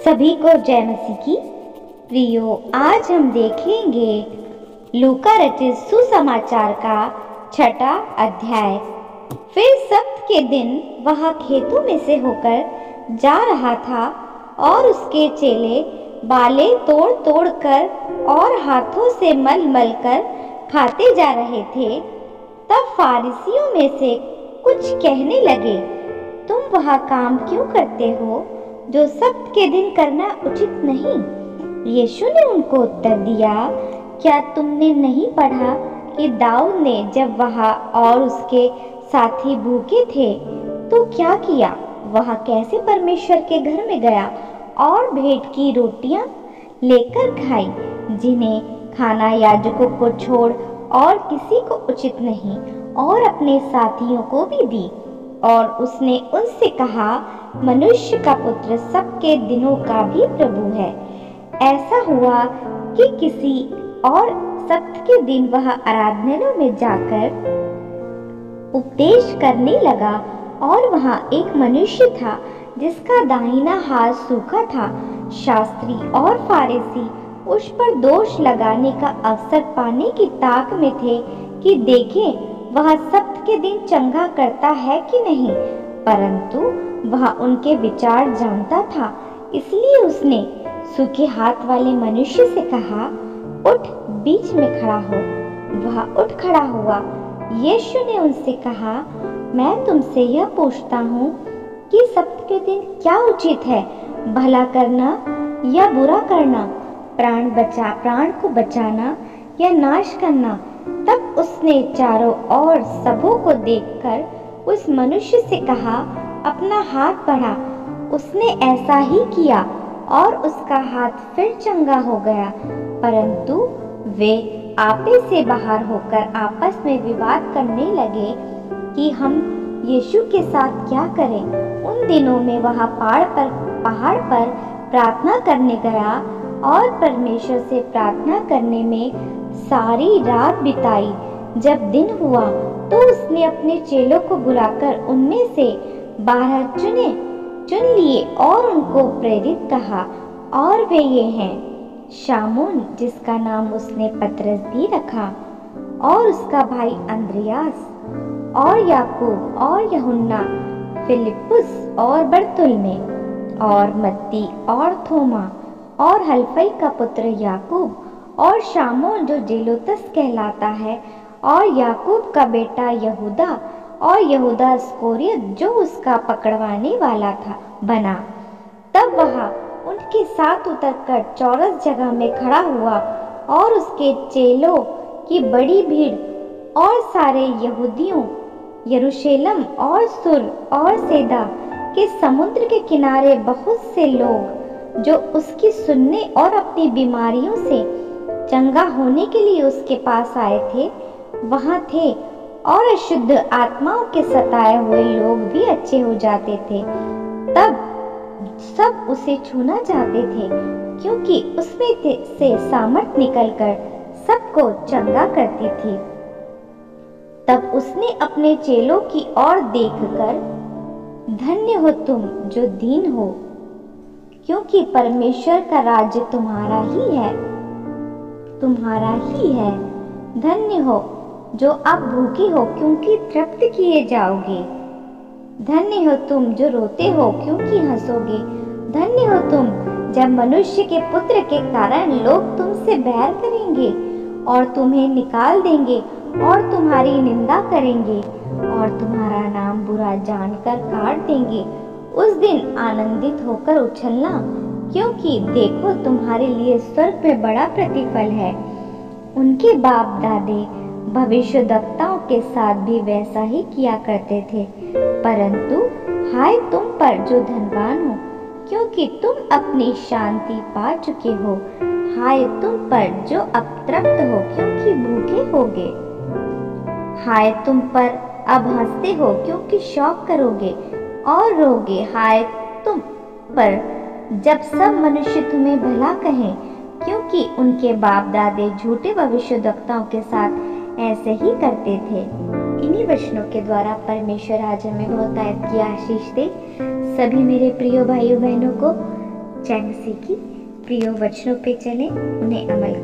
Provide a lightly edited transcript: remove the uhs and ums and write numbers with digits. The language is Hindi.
सभी को जय मसीह की। प्रियो, आज हम देखेंगे लूका रचित सुसमाचार का 6वां अध्याय। फिर सब्त के दिन वह खेतों में से होकर जा रहा था और उसके चेले बालें तोड़ तोड़ कर और हाथों से मल मल कर खाते जा रहे थे। तब फारिसियों में से कुछ कहने लगे, तुम वह काम क्यों करते हो जो सब्त के दिन करना उचित नहीं? यीशु ने उनको उत्तर दिया, क्या तुमने नहीं पढ़ा कि दाऊद ने जब वह और उसके साथी भूखे थे तो क्या किया? वह कैसे परमेश्वर के घर में गया और भेंट की रोटियां लेकर खाई, जिन्हें खाना याजकों को छोड़ और किसी को उचित नहीं, और अपने साथियों को भी दी। और उसने उनसे कहा, मनुष्य का पुत्र सबके दिनों का भी प्रभु है। ऐसा हुआ कि किसी और सब्त के दिन वह आराधनालय में जाकर उपदेश करने लगा, और वहां एक मनुष्य था जिसका दाहिना हाथ सूखा था। शास्त्री और फारिसी उस पर दोष लगाने का अवसर पाने की ताक में थे कि देखें वह सब्त के दिन चंगा करता है कि नहीं, परंतु वह उनके विचार जानता था। इसलिए उसने सूखे हाथ वाले मनुष्य से कहा, उठ, बीच में खड़ा हो। वह उठ खड़ा हुआ। यीशु ने उनसे कहा, मैं तुमसे यह पूछता हूँ कि सब्त के दिन क्या उचित है, भला करना या बुरा करना, प्राण को बचाना या नाश करना? तब उसने चारों ओर सबों को देखकर उस मनुष्य से कहा, अपना हाथ बढ़ा। उसने ऐसा ही किया और उसका हाथ फिर चंगा हो गया। परंतु वे आपे से बाहर होकर आपस में विवाद करने लगे कि हम यीशु के साथ क्या करें। उन दिनों में वह पहाड़ पर प्रार्थना करने गया और परमेश्वर से प्रार्थना करने में सारी रात बिताई। जब दिन हुआ तो उसने अपने चेलों को बुलाकर उनमें से 12 चुन लिए और उनको प्रेरित कहा, और वे ये हैं, शामून जिसका नाम उसने पतरस भी रखा, और उसका भाई अंद्रियास, और याकूब और यूहन्ना, फिलिप्पुस और बरतुल्मै, और मत्ती और थोमा, और हलफई का पुत्र याकूब, और शामोन जो जेलोतस कहलाता है, और याकूब का बेटा यहूदा, और यहूदा इस्करियोत जो उसका पकड़वाने वाला था बना। तब वह उनके साथ उतरकर चौरस जगह में खड़ा हुआ, और उसके चेलों की बड़ी भीड़ और सारे यहूदियों, यरूशलेम और सुर और सैदा के समुद्र के किनारे बहुत से लोग जो उसकी सुनने और अपनी बीमारियों से चंगा होने के लिए उसके पास आए थे, वहां थे। और अशुद्ध आत्माओं के सताए हुए लोग भी अच्छे हो जाते थे। तब सब उसे छूना चाहते थे, क्योंकि उसमें से सामर्थ निकलकर सबको चंगा करती थी। तब उसने अपने चेलों की ओर देखकर, धन्य हो तुम जो दीन हो, क्योंकि परमेश्वर का राज्य तुम्हारा ही है। धन्य हो जो अब भूखे हो, क्योंकि तृप्त किए जाओगे। धन्य हो तुम जो रोते हो, क्योंकि हंसोगे। धन्य हो तुम जब मनुष्य के पुत्र के कारण लोग तुमसे बैर करेंगे और तुम्हें निकाल देंगे और तुम्हारी निंदा करेंगे और तुम्हारा नाम बुरा जानकर काट देंगे। उस दिन आनंदित होकर उछलना, क्योंकि देखो तुम्हारे लिए स्वर्ग में बड़ा प्रतिफल है। उनके बाप दादे भविष्यद्वक्ताओं के साथ भी वैसा ही किया करते थे। परंतु हाय तुम पर जो धनवान हो, क्योंकि तुम अपनी शांति पा चुके हो। हाय तुम पर जो अतृप्त हो, क्योंकि भूखे होगे। हाय तुम पर अब हंसते हो, क्योंकि शोक करोगे और रोगे। हाय तुम पर जब सब मनुष्य तुम्हें भला कहें, क्योंकि उनके बाप दादे झूठे भविष्यद्वक्ताओं के साथ ऐसे ही करते थे। इन्हीं वचनों के द्वारा परमेश्वर आज हमें बहुतायत की आशीष दे। सभी मेरे प्रिय भाइयों बहनों को जय मसीह की। प्रियो, वचनों पे चलें, उन्हें अमल